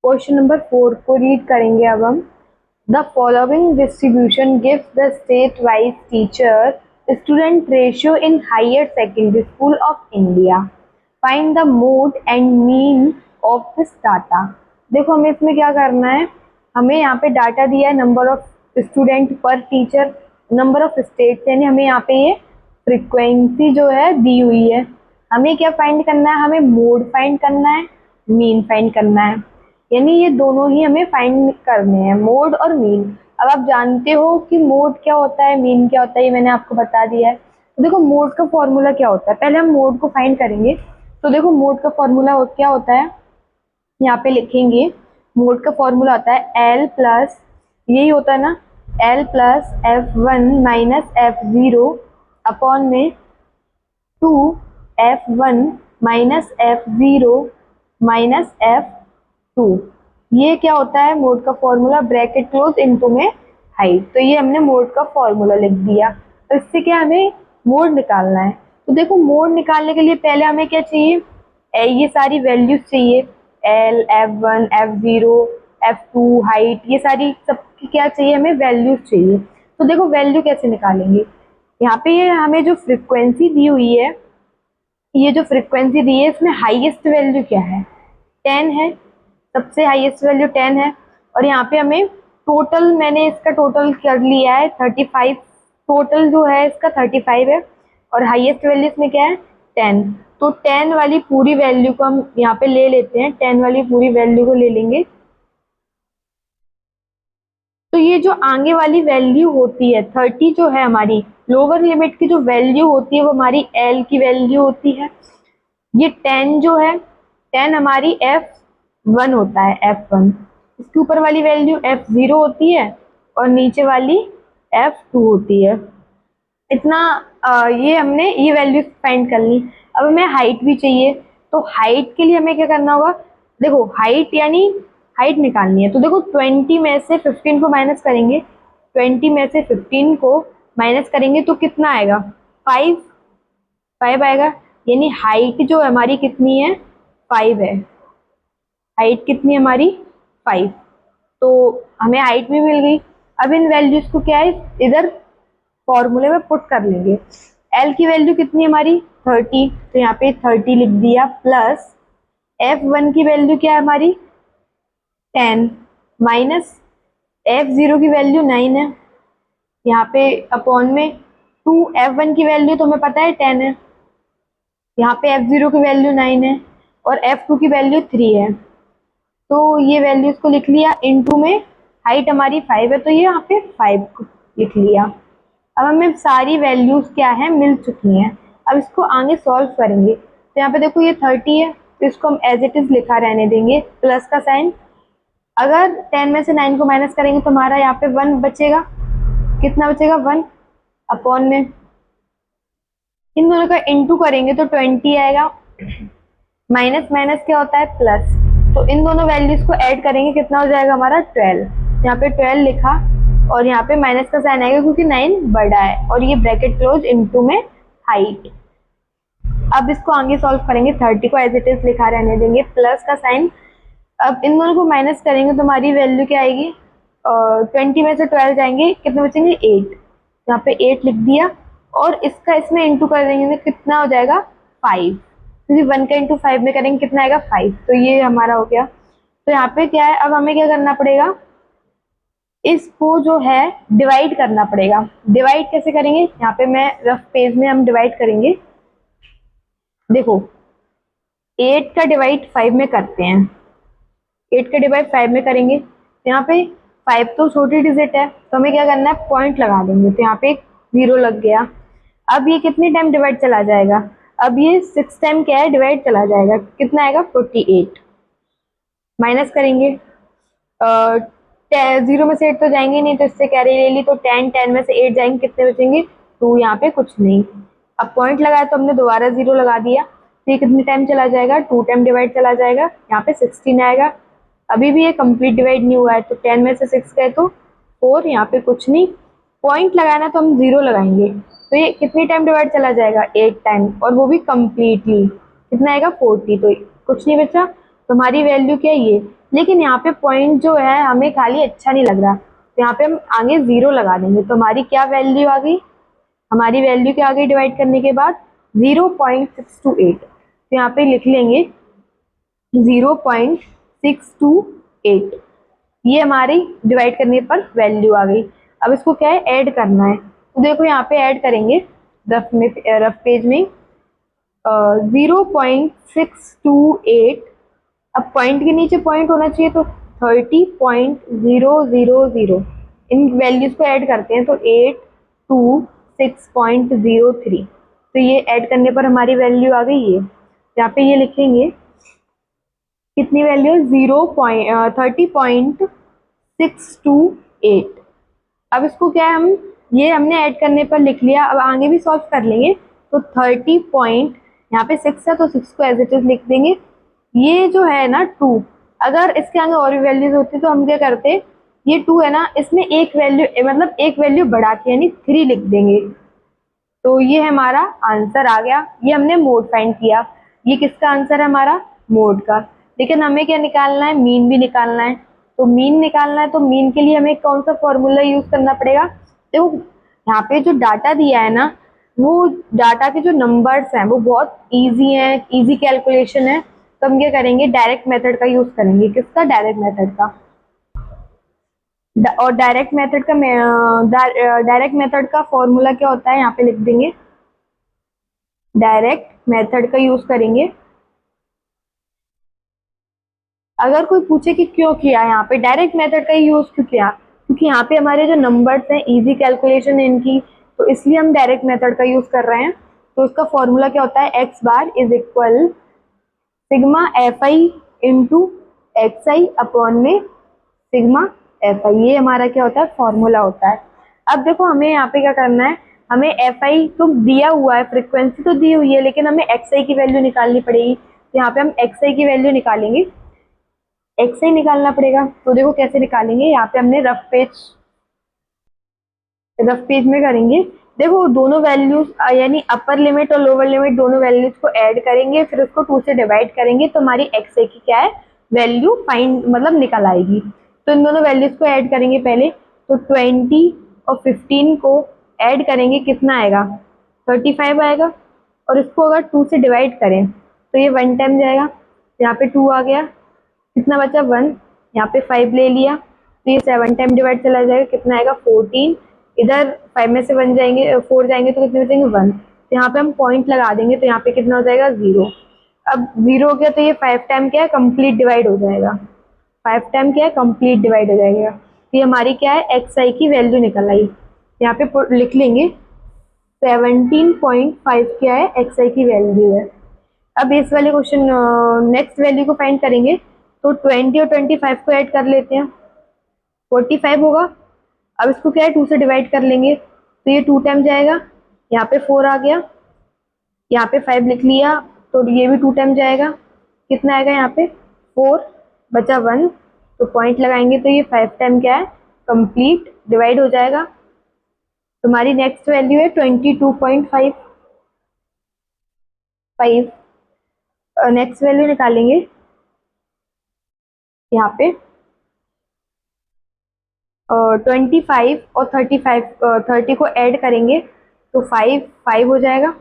Question number 4 को read करेंगे अब हम। The following distribution gives the state wise teacher student ratio in higher secondary school of India. Find the mode and mean of this data. देखो हमें इसमें क्या करना है, हमें यहाँ पे डाटा दिया है नंबर ऑफ स्टूडेंट पर टीचर, नंबर ऑफ स्टेट्स, यानी हमें यहाँ पे ये फ्रीक्वेंसी जो है दी हुई है। हमें क्या फाइंड करना है, हमें मोड फाइंड करना है, मीन फाइंड करना है, यानी ये दोनों ही हमें फाइंड करने हैं, मोड और मीन। अब आप जानते हो कि मोड क्या होता है, मीन क्या होता है, ये मैंने आपको बता दिया है। तो देखो मोड का फॉर्मूला क्या होता है, पहले हम मोड को फाइंड करेंगे। तो देखो मोड का फॉर्मूला क्या होता है, यहाँ पे लिखेंगे। मोड का फॉर्मूला होता है एल प्लस, यही होता है ना, L plus F1 minus F0 upon में 2 F1 minus F0 minus F2। ये क्या होता है मोड का फॉर्मूला, ब्रैकेट क्लोज इनटू में हाइट। तो ये हमने मोड का फॉर्मूला लिख दिया। तो इससे क्या हमें मोड निकालना है। तो देखो मोड निकालने के लिए पहले हमें क्या चाहिए, ये सारी वैल्यूज चाहिए, L, F1, F0, F2, height, ये सारी सबकी क्या चाहिए, हमें वैल्यूज चाहिए। तो देखो वैल्यू कैसे निकालेंगे, यहाँ पे ये हमें जो फ्रीक्वेंसी दी हुई है, ये जो फ्रीक्वेंसी दी है इसमें हाईएस्ट वैल्यू क्या है, 10 है, सबसे हाईएस्ट वैल्यू 10 है। और यहाँ पे हमें टोटल, मैंने इसका टोटल कर लिया है 35, टोटल जो है इसका 35 है और हाईएस्ट वैल्यू इसमें क्या है 10। तो 10 वाली पूरी वैल्यू को हम यहाँ पे ले लेते हैं, 10 वाली पूरी वैल्यू को ले लेंगे। तो ये जो आगे वाली वैल्यू होती है 30 जो है हमारी लोअर लिमिट की जो वैल्यू होती है वो हमारी एल की वैल्यू होती है। ये 10 जो है 10 हमारी F1 होता है, F1। इसके ऊपर वाली वैल्यू F0 होती है और नीचे वाली F2 होती है। इतना ये हमने ये वैल्यू फाइंड कर ली। अब हमें हाइट भी चाहिए, तो हाइट के लिए हमें क्या करना होगा, देखो हाइट यानी हाइट निकालनी है। तो देखो 20 में से 15 को माइनस करेंगे, 20 में से 15 को माइनस करेंगे तो कितना आएगा, 5 आएगा। यानी हाइट जो हमारी कितनी है, 5 है। हाइट कितनी हमारी 5। तो हमें हाइट भी मिल गई। अब इन वैल्यूज को क्या है इधर फॉर्मूले में पुट कर लेंगे। एल की वैल्यू कितनी हमारी 30, तो यहाँ पे 30 लिख दिया, प्लस F1 की वैल्यू क्या है हमारी 10, माइनस F0 की वैल्यू 9 है, यहाँ पे अपॉन में 2 F1 की वैल्यू तो हमें पता है 10 है, यहाँ पे F0 की वैल्यू 9 है और F2 की वैल्यू 3 है। तो ये वैल्यूज को लिख लिया, इनटू में हाइट हमारी 5 है तो ये यहाँ पे 5 लिख लिया। अब हमें सारी वैल्यूज क्या है मिल चुकी हैं। अब इसको आगे सॉल्व करेंगे। तो यहाँ पे देखो ये 30 है तो इसको हम एज इट इज लिखा रहने देंगे, प्लस का साइन। अगर 10 में से 9 को माइनस करेंगे तो हमारा यहाँ पे 1 बचेगा, कितना बचेगा 1, अपॉन में इन दोनों का इनटू करेंगे तो 20 आएगा, माइनस माइनस क्या होता है प्लस। तो इन दोनों वैल्यूज को ऐड करेंगे कितना हो जाएगा हमारा 12। यहाँ पे 12 लिखा और यहाँ पे माइनस का साइन आएगा क्योंकि 9 बड़ा है और ये ब्रैकेट क्लोज इनटू में हाइट। अब इसको आगे सॉल्व करेंगे, 30 को एज इट इज लिखा रहने देंगे, प्लस का साइन। अब इन दोनों को माइनस करेंगे तो हमारी वैल्यू क्या आएगी, 20 में से 12 जाएंगे, कितने बचेंगे 8। यहाँ पे 8 लिख दिया और इसका इसमें इंटू कर देंगे तो कितना हो जाएगा 5, क्योंकि 1 का इंटू 5 में करेंगे कितना आएगा 5। तो ये हमारा हो गया। तो यहाँ पे क्या है, अब हमें क्या करना पड़ेगा, इसको जो है डिवाइड करना पड़ेगा। डिवाइड कैसे करेंगे, यहाँ पे मैं रफ पेज में हम डिवाइड करेंगे। देखो 8 का डिवाइड 5 में करते हैं, 8 का डिवाइड 5 में करेंगे तो यहाँ पे 5 तो छोटी डिजिट है तो हमें क्या करना है पॉइंट लगा देंगे, तो यहाँ पे एक 0 लग गया। अब ये कितनी टाइम डिवाइड चला जाएगा, अब ये 6 टाइम क्या है डिवाइड चला जाएगा, कितना आएगा 48। माइनस करेंगे 0 में से 8 तो जाएंगे नहीं तो इससे कैरी ले ली, तो 10 में से 8 जाएंगे, कितने बचेंगे 2, यहाँ पे कुछ नहीं। अब पॉइंट लगाया तो हमने दोबारा 0 लगा दिया, तो ये कितने टाइम चला जाएगा 2 टाइम डिवाइड चला जाएगा, यहाँ पे 16 आएगा। अभी भी ये कंप्लीट डिवाइड नहीं हुआ है तो 10 में से 6 गए तो 4, यहाँ पे कुछ नहीं। पॉइंट लगाना तो हम 0 लगाएंगे, तो ये कितनी टाइम डिवाइड चला जाएगा 8 टाइम, और वो भी कंप्लीटली, कितना आएगा 40। तो कुछ नहीं बचा, तो हमारी वैल्यू क्या है ये। लेकिन यहाँ पे पॉइंट जो है हमें खाली अच्छा नहीं लग रहा, तो यहाँ पे हम आगे 0 लगा देंगे। तो हमारी क्या वैल्यू आ गई, हमारी वैल्यू क्या आ गई डिवाइड करने के बाद 0.628। तो यहाँ पे लिख लेंगे 0.628, ये हमारी डिवाइड करने पर वैल्यू आ गई। अब इसको क्या है, ऐड करना है। तो देखो यहाँ पे ऐड करेंगे रफ पेज में 0.628। अब पॉइंट के नीचे पॉइंट होना चाहिए, तो 30.000 इन वैल्यूज को ऐड करते हैं तो 826.03। तो ये ऐड करने पर हमारी वैल्यू आ गई है। यहाँ पे ये लिखेंगे कितनी वैल्यू, 30.628। अब इसको क्या है, हम ये हमने ऐड करने पर लिख लिया, अब आगे भी सॉल्व कर लेंगे। तो 30 पॉइंट, यहाँ पे 6 है तो 6 को एज इट इज लिख देंगे। ये जो है ना 2, अगर इसके आगे और भी वैल्यूज होती तो हम क्या करते, ये 2 है ना, इसमें एक वैल्यू मतलब एक वैल्यू बढ़ा के यानी 3 लिख देंगे। तो ये हमारा आंसर आ गया, ये हमने मोड फाइंड किया। ये किसका आंसर है, हमारा मोड का। लेकिन हमें क्या निकालना है, मीन भी निकालना है। तो मीन निकालना है तो मीन के लिए हमें कौन सा फॉर्मूला यूज करना पड़ेगा। देखो यहाँ पे जो डाटा दिया है ना, वो डाटा के जो नंबर्स हैं वो बहुत इजी हैं, इजी कैलकुलेशन है। तो हम क्या करेंगे, डायरेक्ट मेथड का यूज करेंगे। किसका, डायरेक्ट मेथड का। और डायरेक्ट मेथड का फॉर्मूला क्या होता है, यहाँ पे लिख देंगे। डायरेक्ट मेथड का यूज करेंगे। अगर कोई पूछे कि क्यों किया, यहाँ पे डायरेक्ट मेथड का यूज क्यों किया, क्योंकि यहाँ पे हमारे जो नंबर्स हैं इजी कैलकुलेशन है इनकी, तो इसलिए हम डायरेक्ट मेथड का यूज कर रहे हैं। तो इसका फॉर्मूला क्या होता है, x bar is equal sigma F I into x I upon में सिग्मा एफ आई, ये हमारा क्या होता है, फॉर्मूला होता है। अब देखो हमें यहाँ पे क्या करना है, हमें एफ आई तो दिया हुआ है, फ्रीक्वेंसी तो दी हुई है, लेकिन हमें एक्स आई की वैल्यू निकालनी पड़ेगी। तो यहाँ पे हम एक्स आई की वैल्यू निकालेंगे, एक्स आई निकालना पड़ेगा। तो देखो कैसे निकालेंगे, यहाँ पे हमने रफ पेज में करेंगे। देखो दोनों वैल्यूज यानी अपर लिमिट और लोअर लिमिट दोनों वैल्यूज को ऐड करेंगे, फिर उसको 2 से डिवाइड करेंगे, तो हमारी एक्स आई की क्या है, वैल्यू फाइंड मतलब निकल आएगी। तो इन दोनों वैल्यूज को ऐड करेंगे पहले। तो 20 और 15 को ऐड करेंगे, कितना आएगा, 35 आएगा। और इसको अगर 2 से डिवाइड करें तो ये 1 टाइम जाएगा, यहाँ पे 2 आ गया, कितना बचा 1, यहाँ पे 5 ले लिया, तो ये 7 टाइम डिवाइड चला जाएगा, कितना आएगा 14। इधर 5 में से 1 जाएंगे, 4 जाएंगे तो कितने बचेंगे 1। तो यहाँ पे हम पॉइंट लगा देंगे, तो यहाँ पे कितना हो जाएगा 0। अब 0 हो गया तो ये 5 टाइम क्या है, कंप्लीट डिवाइड हो जाएगा। 5 टाइम क्या है, कंप्लीट डिवाइड हो जाएगा। तो ये हमारी क्या है, एक्स आई की वैल्यू निकल आई। यहाँ पे लिख लेंगे 17.5 क्या है, एक्स आई की वैल्यू है। अब इस वाले क्वेश्चन नेक्स्ट वैल्यू को फाइंड करेंगे। तो 20 और 25 को ऐड कर लेते हैं, 45 होगा। अब इसको क्या है, 2 से डिवाइड कर लेंगे, तो ये 2 टाइम जाएगा, यहाँ पे 4 आ गया, यहाँ पे 5 लिख लिया, तो ये भी 2 टाइम जाएगा, कितना आएगा यहाँ पे 4, बचा 1। तो पॉइंट लगाएंगे तो ये 5 टाइम क्या है, कंप्लीट डिवाइड हो जाएगा। तुम्हारी नेक्स्ट वैल्यू है 22.5। नेक्स्ट वैल्यू निकालेंगे, यहाँ पे 25 और 30 को ऐड करेंगे तो 5 हो जाएगा।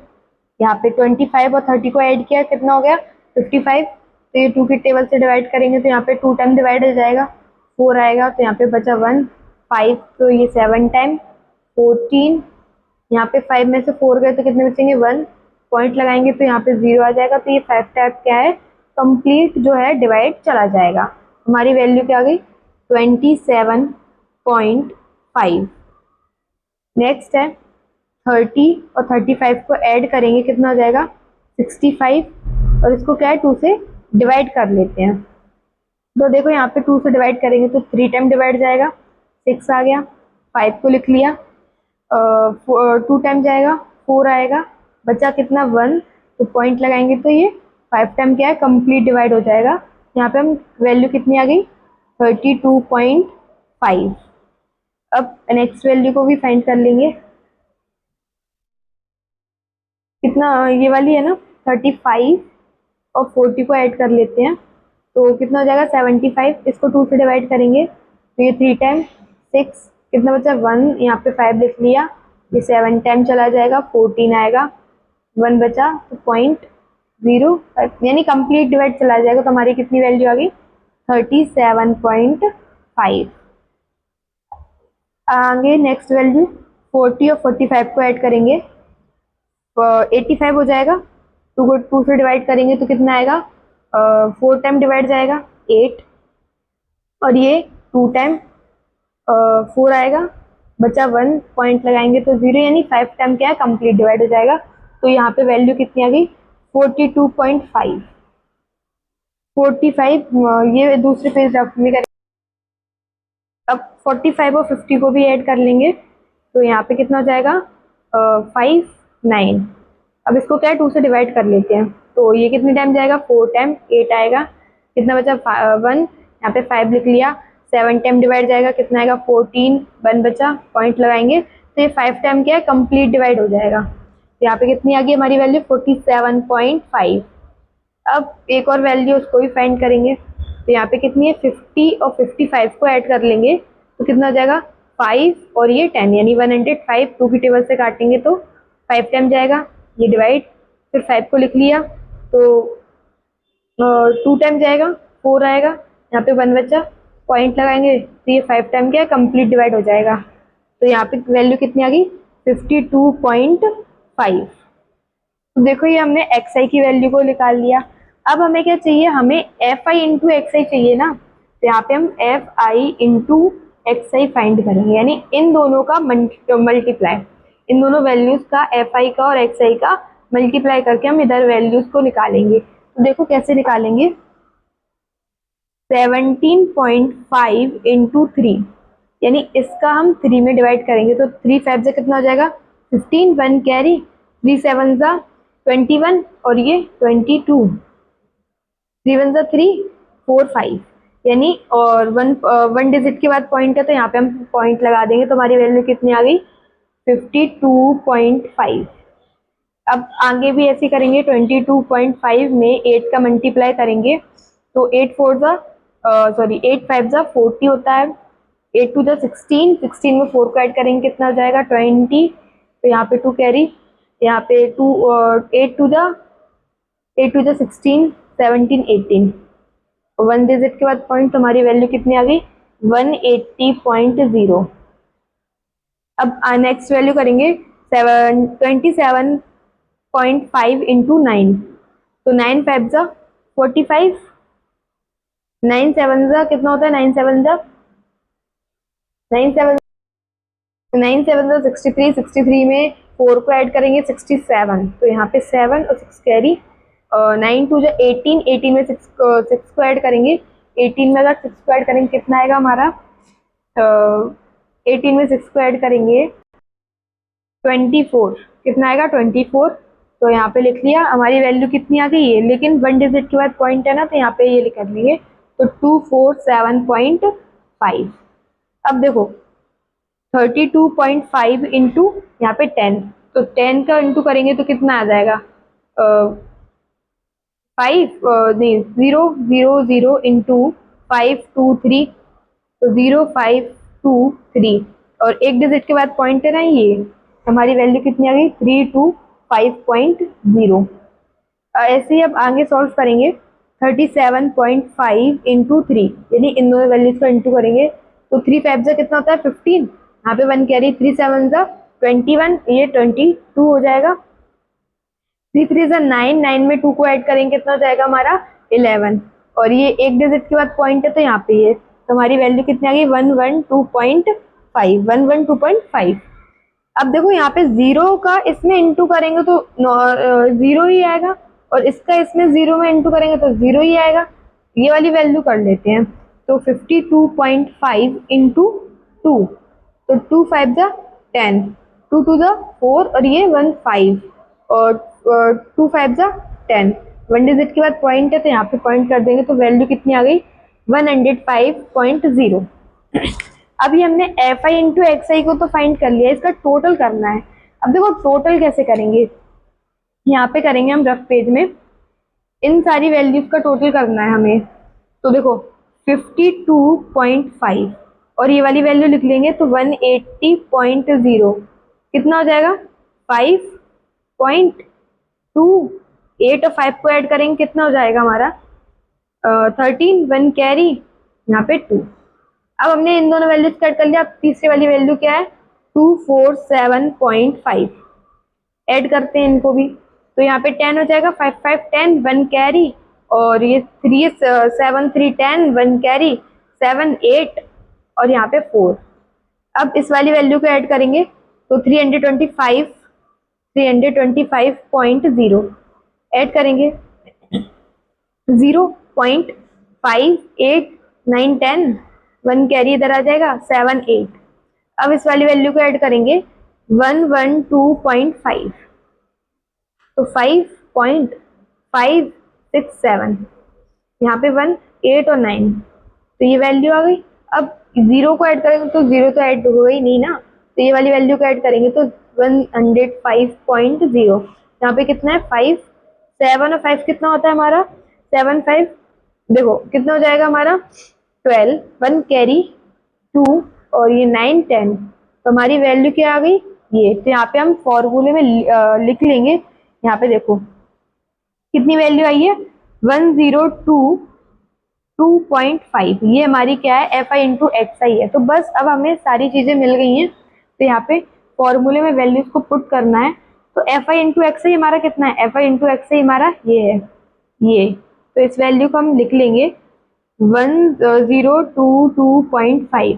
यहाँ पे 25 और 30 को ऐड किया, कितना हो गया 55। तो ये 2 के टेबल से डिवाइड करेंगे तो यहाँ पे 2 टाइम डिवाइड हो जाएगा, 4 आएगा, तो यहाँ पे बचा 1, 5 तो ये 7 टाइम 14। यहाँ पे 5 में से 4 गए तो कितने बचेंगे 1, पॉइंट लगाएंगे तो यहाँ पे 0 आ जाएगा। तो ये 5 टाइप क्या है, कंप्लीट जो है डिवाइड चला जाएगा। हमारी वैल्यू क्या आ गई 27.5। नेक्स्ट है 30 और 35 को ऐड करेंगे, कितना हो जाएगा 65। और इसको क्या है 2 से डिवाइड कर लेते हैं। तो देखो यहाँ पे 2 से डिवाइड करेंगे तो 3 टाइम डिवाइड जाएगा, 6 आ गया, 5 को लिख लिया, 2 टाइम जाएगा, 4 आएगा, बचा कितना 1। तो पॉइंट लगाएंगे तो ये 5 टाइम क्या है, कंप्लीट डिवाइड हो जाएगा। यहाँ पे हम वैल्यू कितनी आ गई 32.5। अब नेक्स्ट वैल्यू को भी फाइंड कर लेंगे, कितना ये वाली है ना 35 और 40 को ऐड कर लेते हैं। तो कितना हो जाएगा 75। इसको 2 से डिवाइड करेंगे तो ये 3 टाइम 6, कितना बचा 1, यहाँ पे 5 लिख लिया, ये 7 टाइम चला जाएगा 14 आएगा, 1 बचा तो 0.05 यानी कंप्लीट डिवाइड चला जाएगा। तो हमारी कितनी वैल्यू आ गई 37.5। आगे नेक्स्ट वैल्यू 40 और 45 को ऐड करेंगे, 85 हो जाएगा। 2 को 2 से डिवाइड करेंगे तो कितना आएगा 4 टाइम डिवाइड जाएगा 8, और ये 2 टाइम 4 आएगा, बचा 1, पॉइंट लगाएंगे तो 0, यानी 5 टाइम क्या है कंप्लीट डिवाइड हो जाएगा। तो यहाँ पे वैल्यू कितनी आ गई 42.5। 45 ये दूसरे पेज में करेंगे। अब 45 और 50 को भी ऐड कर लेंगे तो यहाँ पे कितना हो जाएगा 5 9। अब इसको क्या है 2 से डिवाइड कर लेते हैं तो ये कितने टाइम जाएगा 4 टाइम 8 आएगा, कितना बचा 1, यहाँ पे 5 लिख लिया, 7 टाइम डिवाइड जाएगा, कितना आएगा 14, 1 बचा, पॉइंट लगाएंगे तो ये 5 टाइम क्या है कंप्लीट डिवाइड हो जाएगा। तो यहाँ पे कितनी आ गई हमारी वैल्यू 47.5। अब एक और वैल्यू उसको भी फाइंड करेंगे तो यहाँ पे कितनी है 50 और 55 को ऐड कर लेंगे तो कितना हो जाएगा 5 और ये 10, यानी 105। 2 की टेबल से काटेंगे तो 5 टाइम जाएगा, ये डिवाइड, फिर 5 को लिख लिया तो 2 टाइम जाएगा 4 आएगा, यहाँ पे 1 बचा, पॉइंट लगाएंगे तो ये 5 टाइम क्या है कंप्लीट डिवाइड हो जाएगा। तो यहाँ पे वैल्यू कितनी आ गई 52.5। तो देखो ये हमने xi की वैल्यू को निकाल लिया। अब हमें क्या चाहिए, हमें fi इंटू xi चाहिए ना, तो यहाँ पे हम fi इंटू xi फाइंड करेंगे, यानी इन दोनों का मल्टीप्लाई, इन दोनों वैल्यूज का fi का और xi का मल्टीप्लाई करके हम इधर वैल्यूज को निकालेंगे। तो देखो कैसे निकालेंगे, 17.5 इंटू 3, यानी इसका हम 3 में डिवाइड करेंगे तो 3 5 से कितना हो जाएगा 15, 1 कैरी, 3 7 जा 21 और ये 22, 3 1 जा 3 4 5, यानी और 1 डिजिट के बाद पॉइंट है तो यहाँ पे हम पॉइंट लगा देंगे तो हमारी वैल्यू कितनी आ गई 52.5। अब आगे भी ऐसे करेंगे, 22.5 में 8 का मल्टीप्लाई करेंगे तो 8 5 जा 40 होता है, 8 2 जा 16, 16 में 4 को ऐड करेंगे कितना हो जाएगा 20, तो यहाँ पे 2 कैरी, यहाँ पे 2 8 2 जा 16, 17 18, 1 डिजिट के बाद पॉइंट, हमारी वैल्यू कितनी आ गई 180.0। अब नेक्स्ट वैल्यू करेंगे 27.5 इंटू 9, तो 9 5 जा 45, 9 7 जा कितना होता है 9 7 जा 63, 63 में 4 को ऐड करेंगे 67, तो यहाँ पे 7 और 6 कैरी, 9 2 जा 18, 18 में 6 को ऐड करेंगे, 18 में अगर 6 को ऐड करेंगे कितना आएगा हमारा 18 में 6 को ऐड करेंगे 24, कितना आएगा 24, तो यहाँ पे लिख लिया, हमारी वैल्यू कितनी आ गई है, लेकिन 1 डिजिट के बाद पॉइंट है ना तो यहाँ पे ये लिख लेंगे तो 247.5। अब देखो 32.5 इंटू यहाँ पे 10, तो 10 का इंटू करेंगे तो कितना आ जाएगा 0 इंटू 5 2 3, तो 0 5 2 3 और 1 डिजिट के बाद पॉइंट है ना, ये हमारी वैल्यू कितनी आ गई 325.0। ऐसे ही अब आगे सॉल्व करेंगे 37.5 इंटू 3, यानी इन दोनों वैल्यूज को इंटू करेंगे तो 3 5 जा कितना होता है 15, यहाँ पे 1 कैरी, 3 7 जा 21, ये 22 हो जाएगा, 3 3 जा 9, 9 में 2 को ऐड करेंगे कितना हो जाएगा हमारा 11, और ये 1 डिजिट के बाद पॉइंट है तो यहाँ पे ये, तो हमारी वैल्यू कितनी आ गई 112.5। अब देखो यहाँ पे 0 का इसमें इंटू करेंगे तो 0 ही आएगा, और इसका इसमें 0 में इंटू करेंगे तो 0 ही आएगा, ये वाली वैल्यू कर लेते हैं तो 52.5 इंटू 2, तो 2 5 जा 10, 2 2 जा 4 और ये 1 5, और 2 5 जा 10, 1 डिजिट के बाद पॉइंट है तो यहाँ पे पॉइंट कर देंगे तो वैल्यू कितनी आ गई 105.0। अभी हमने fi इंटू xi को तो फाइंड कर लिया, इसका टोटल करना है। अब देखो टोटल कैसे करेंगे, यहाँ पे करेंगे हम रफ पेज में, इन सारी वैल्यूज का टोटल करना है हमें, तो देखो 52.5 और ये वाली वैल्यू लिख लेंगे तो 180.0 कितना हो जाएगा 5.2। 8 और 5 को ऐड करेंगे कितना हो जाएगा हमारा 13। 1 कैरी यहाँ पे 2। अब हमने इन दोनों वैल्यूज कट कर लिया। अब तीसरी वाली वैल्यू क्या है 247.5 ऐड करते हैं इनको भी। तो यहाँ पे 10 हो जाएगा 5 5 10 1 कैरी और ये 3 7 3 10 1 कैरी 7 8 और यहाँ पे 4। अब इस वाली वैल्यू को ऐड करेंगे तो 325.0 ऐड करेंगे 0.58 9 10 1 कैरी इधर आ जाएगा 7 8। अब इस वाली वैल्यू को ऐड करेंगे 112.5 तो 5.567 यहाँ पे 1 8 और 9 तो ये वैल्यू आ गई। अब 0 को ऐड करेंगे तो 0 तो ऐड हो ही नहीं ना, तो ये वाली वैल्यू को ऐड करेंगे तो 105.0 यहाँ पे कितना है 5 7 और 5 कितना होता है हमारा 7 5 देखो कितना हो जाएगा हमारा 12 1 कैरी 2 और ये 9 10 तो हमारी वैल्यू क्या आ गई ये। तो यहाँ पे हम फॉर्मूले में लिख लेंगे। यहाँ पे देखो कितनी वैल्यू आई है 1022.5 ये हमारी क्या है एफ आई इंटू एक्स आई है। तो बस अब हमें सारी चीजें मिल गई हैं। तो यहाँ पे फॉर्मूले में वैल्यूज को पुट करना है। तो एफ आई इंटू एक्स आई हमारा कितना है एफ आई इंटू एक्स आई हमारा ये है ये। तो इस वैल्यू को हम लिख लेंगे 1022.5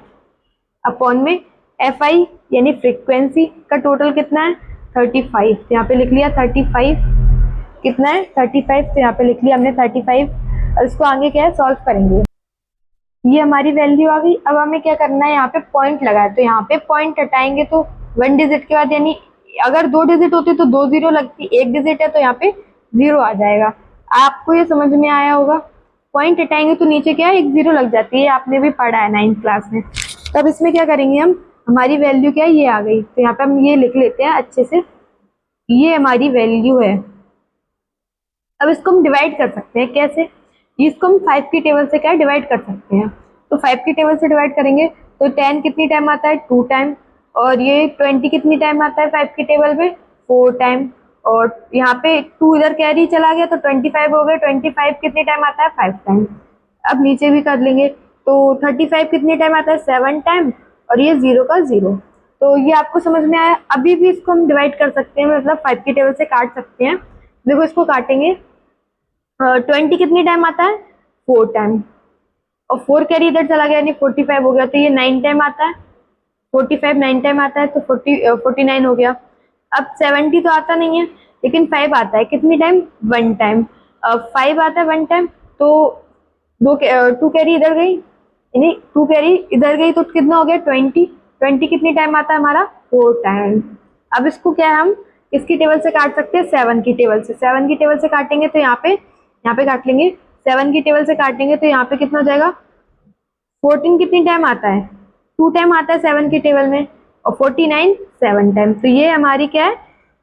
अपॉन में एफ आई यानी फ्रीक्वेंसी का टोटल कितना है 35। तो यहाँ पे लिख लिया 35 कितना है 35 तो यहाँ पे लिख लिया हमने 35 और इसको आगे क्या है सॉल्व करेंगे। ये हमारी वैल्यू आ गई। अब हमें क्या करना है यहाँ पे पॉइंट लगाए तो यहाँ पे पॉइंट हटाएंगे तो 1 डिजिट के बाद यानी अगर 2 डिजिट होती तो 2 0 लगती, 1 डिजिट है तो यहाँ पे 0 आ जाएगा। आपको ये समझ में आया होगा। पॉइंट हटाएंगे तो नीचे क्या है 1 0 लग जाती है, आपने भी पढ़ा है 9th क्लास में। तब इसमें क्या करेंगे हम हमारी वैल्यू क्या है ये आ गई। तो यहाँ पे हम ये लिख लेते हैं अच्छे से ये हमारी वैल्यू है। अब इसको हम डिवाइड कर सकते हैं कैसे, इसको हम 5 की टेबल से क्या डिवाइड कर सकते हैं। तो 5 की टेबल से डिवाइड करेंगे तो 10 कितनी टाइम आता है 2 टाइम और ये 20 कितनी टाइम आता है 5 की टेबल में 4 टाइम और यहाँ पे 2 इधर कैरी चला गया तो 25 हो गए। 25 कितनी टाइम आता है 5 टाइम। अब नीचे भी कर लेंगे तो 35 कितनी टाइम आता है 7 टाइम और ये 0 का 0। तो ये आपको समझ में आया। अभी भी इसको हम डिवाइड कर सकते हैं मतलब 5 की टेबल से काट सकते हैं। देखो इसको काटेंगे 20 कितनी टाइम आता है 4 टाइम और 4 कैरी इधर चला गया यानी 45 हो गया। तो ये 9 टाइम आता है 45 9 टाइम आता है तो 49 हो गया। अब 70 तो आता नहीं है लेकिन 5 आता है कितनी टाइम 1 टाइम। 5 आता है 1 टाइम तो 2 कैरी इधर गई यानी 2 कैरी इधर गई तो कितना हो गया 20 कितनी टाइम आता है हमारा 4 टाइम। अब इसको क्या है हम किसकी टेबल से काट सकते हैं 7 की टेबल से। 7 की टेबल से काटेंगे तो यहाँ पे काट लेंगे 7 की टेबल से काटेंगे तो यहाँ पे कितना हो जाएगा 14 कितनी टाइम आता है 2 टाइम आता है 7 की टेबल में और 49 7 टाइम। तो ये हमारी क्या है।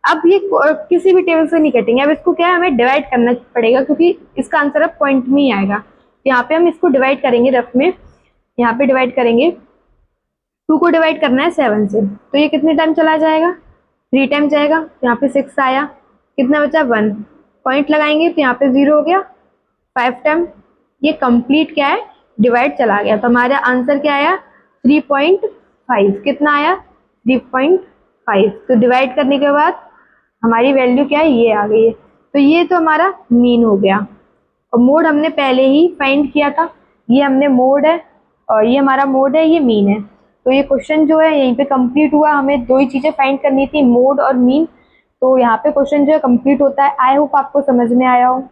अब ये किसी भी टेबल से नहीं कटेंगे। अब इसको क्या है हमें डिवाइड करना पड़ेगा क्योंकि इसका आंसर अब पॉइंट में ही आएगा। तो यहाँ पे हम इसको डिवाइड करेंगे रफ में। यहाँ पे डिवाइड करेंगे 2 को डिवाइड करना है 7 से तो ये कितने टाइम चला जाएगा 3 टाइम जाएगा। तो यहाँ पे 6 आया कितना बचा 1 पॉइंट लगाएंगे तो यहाँ पे 0 हो गया 5 टाइम। ये कंप्लीट क्या है डिवाइड चला गया। तो हमारा आंसर क्या आया 3.5 कितना आया 3.5। तो डिवाइड करने के बाद हमारी वैल्यू क्या है ये आ गई है। तो ये तो हमारा मीन हो गया और मोड हमने पहले ही फाइंड किया था। ये हमने मोड है और ये हमारा मोड है ये मीन है। तो ये क्वेश्चन जो है यहीं पे कंप्लीट हुआ। हमें 2 ही चीजें फाइंड करनी थी मोड और मीन। तो यहाँ पे क्वेश्चन जो है कंप्लीट होता है। आई होप आपको समझ में आया हो।